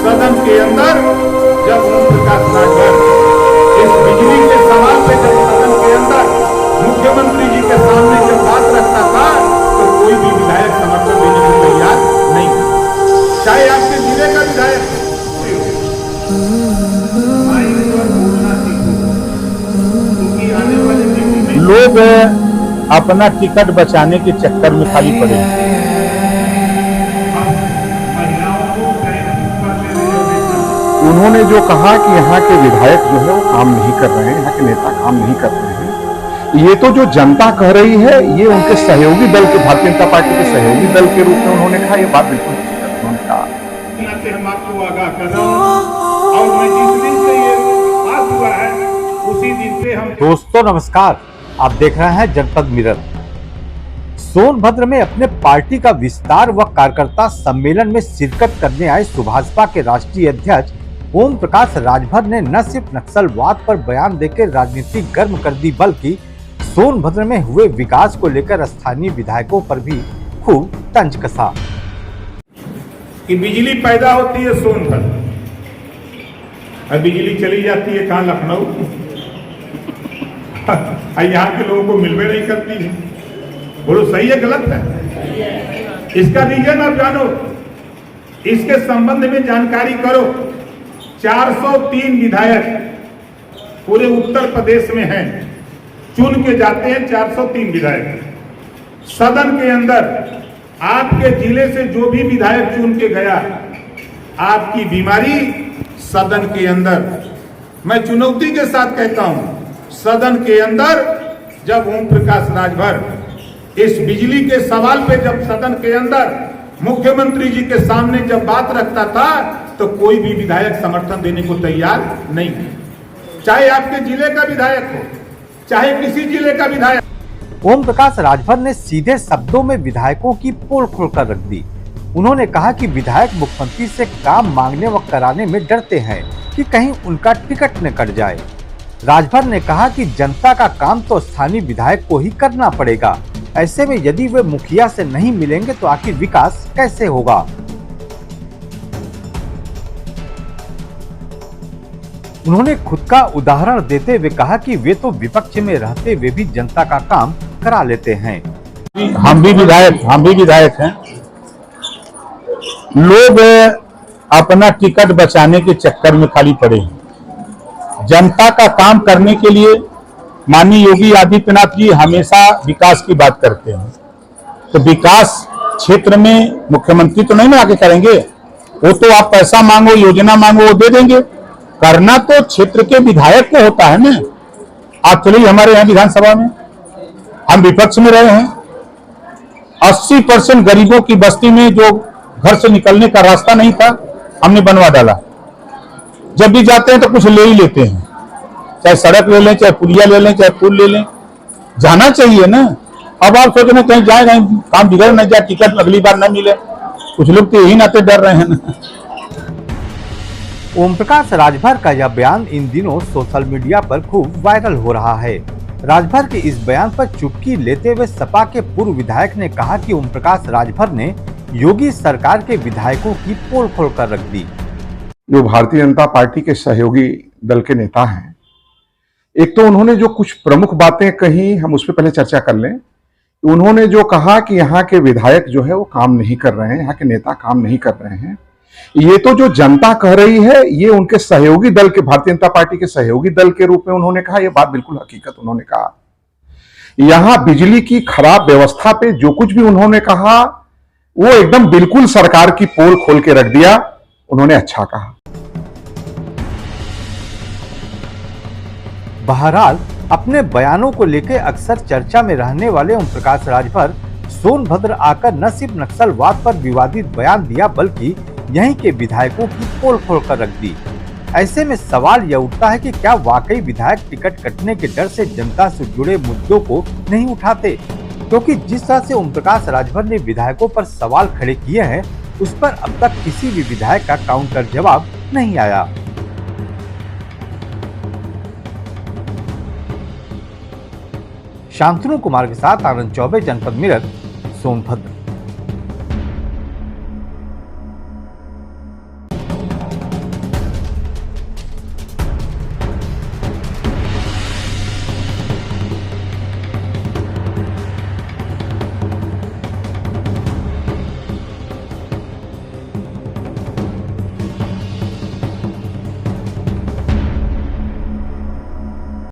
सदन के अंदर जब ओम प्रकाश राजभर इस बिजली के सवाल पे जब सदन के अंदर मुख्यमंत्री जी के सामने जब बात रखता था तो कोई भी विधायक समर्थन देने को तैयार नहीं, चाहे आपके जिले का विधायक लोग अपना टिकट बचाने के चक्कर में खाली पड़े हैं। उन्होंने जो कहा कि यहाँ के विधायक जो है वो काम नहीं कर रहे हैं, यहाँ के नेता काम नहीं कर रहे हैं, ये तो जो जनता कह रही है ये उनके सहयोगी दल के, भारतीय जनता पार्टी के सहयोगी दल के रूप में उन्होंने कहा। ये बात बिल्कुल उन्होंने कहा। हम आपको आगाह कर रहे हैं और मैं जिस दिन से ये बात हुआ है उसी दिन से हम। दोस्तों नमस्कार, आप देख रहे हैं जनपद मिरर। सोनभद्र में अपने पार्टी का विस्तार व कार्यकर्ता सम्मेलन में शिरकत करने आए सुभाषपा के राष्ट्रीय अध्यक्ष ओम प्रकाश राजभर ने न सिर्फ नक्सलवाद पर बयान देकर राजनीति गर्म कर दी, बल्कि सोनभद्र में हुए विकास को लेकर स्थानीय विधायकों पर भी खूब तंज कसा। कि बिजली पैदा होती है सोनभद्र और बिजली चली जाती है कहाँ, लखनऊ। यहाँ के लोगों को मिलवे नहीं करती है। बोलो सही है गलत है? इसका रीजन आप जानो, इसके संबंध में जानकारी करो। 403 विधायक पूरे उत्तर प्रदेश में हैं, चुन के जाते हैं 403 विधायक। सदन के अंदर आपके जिले से जो भी विधायक चुन के गया, आपकी बीमारी सदन के अंदर, मैं चुनौती के साथ कहता हूं, सदन के अंदर जब ओम प्रकाश राजभर इस बिजली के सवाल पे जब सदन के अंदर मुख्यमंत्री जी के सामने जब बात रखता था तो कोई भी विधायक समर्थन देने को तैयार नहीं, चाहे आपके जिले का विधायक हो, चाहे किसी जिले का विधायक। ओम प्रकाश राजभर ने सीधे शब्दों में विधायकों की पोल खोलकर रख दी। उन्होंने कहा कि विधायक मुख्यमंत्री से काम मांगने व कराने में डरते हैं कि कहीं उनका टिकट न कट जाए। राजभर ने कहा कि जनता का काम तो स्थानीय विधायक को ही करना पड़ेगा, ऐसे में यदि वे मुखिया से नहीं मिलेंगे तो आखिर विकास कैसे होगा। उन्होंने खुद का उदाहरण देते हुए कहा कि वे तो विपक्ष में रहते हुए भी जनता का काम करा लेते हैं। हम भी विधायक हैं। लोग अपना टिकट बचाने के चक्कर में खाली पड़े हैं। जनता का काम करने के लिए माननीय योगी आदित्यनाथ जी हमेशा विकास की बात करते हैं, तो विकास क्षेत्र में मुख्यमंत्री तो नहीं ना आके करेंगे, वो तो आप पैसा मांगो, योजना मांगो, वो दे देंगे। करना तो क्षेत्र के विधायक को होता है ना। आप चलिए हमारे यहाँ विधानसभा में हम विपक्ष में रहे हैं, 80% गरीबों की बस्ती में जो घर से निकलने का रास्ता नहीं था हमने बनवा डाला। जब भी जाते हैं तो कुछ ले ही लेते हैं, चाहे सड़क ले लें, चाहे पुलिया ले लें, चाहे पुल ले लें, जाना चाहिए ना। अब आप सोच रहे कहीं जाए, कहीं काम बिगड़ न जाए, टिकट अगली बार न मिले, कुछ लोग तो यही नाते डर रहे हैं ना। ओम प्रकाश राजभर का यह बयान इन दिनों सोशल मीडिया पर खूब वायरल हो रहा है। राजभर के इस बयान पर चुटकी लेते हुए सपा के पूर्व विधायक ने कहा कि ओम प्रकाश राजभर ने योगी सरकार के विधायकों की पोल खोलकर रख दी। जो भारतीय जनता पार्टी के सहयोगी दल के नेता हैं, एक तो उन्होंने जो कुछ प्रमुख बातें कही, हम उस पर पहले चर्चा कर लें। उन्होंने जो कहा कि यहाँ के विधायक जो है वो काम नहीं कर रहे हैं, यहाँ के नेता काम नहीं कर रहे हैं, ये तो जो जनता कह रही है ये उनके सहयोगी दल के, भारतीय जनता पार्टी के सहयोगी दल के रूप में उन्होंने कहा। ये बात बिल्कुल हकीकत उन्होंने कहा। यहां बिजली की खराब व्यवस्था पे जो कुछ भी उन्होंने कहा वो एकदम बिल्कुल सरकार की पोल खोल के रख दिया। उन्होंने अच्छा कहा। बहरहाल अपने बयानों को लेकर अक्सर चर्चा में रहने वाले ओम प्रकाश राजभर सोनभद्र आकर न सिर्फ नक्सलवाद पर विवादित बयान दिया, बल्कि यहीं के विधायकों की पोल खोलकर रख दी। ऐसे में सवाल यह उठता है कि क्या वाकई विधायक टिकट कटने के डर से जनता से जुड़े मुद्दों को नहीं उठाते, क्योंकि जिस तरह से ओम प्रकाश राजभर ने विधायकों पर सवाल खड़े किए हैं उस पर अब तक किसी भी विधायक का काउंटर जवाब नहीं आया। शांतनु कुमार के साथ आनंद चौबे, जनपद मिरर, सोनभद्र।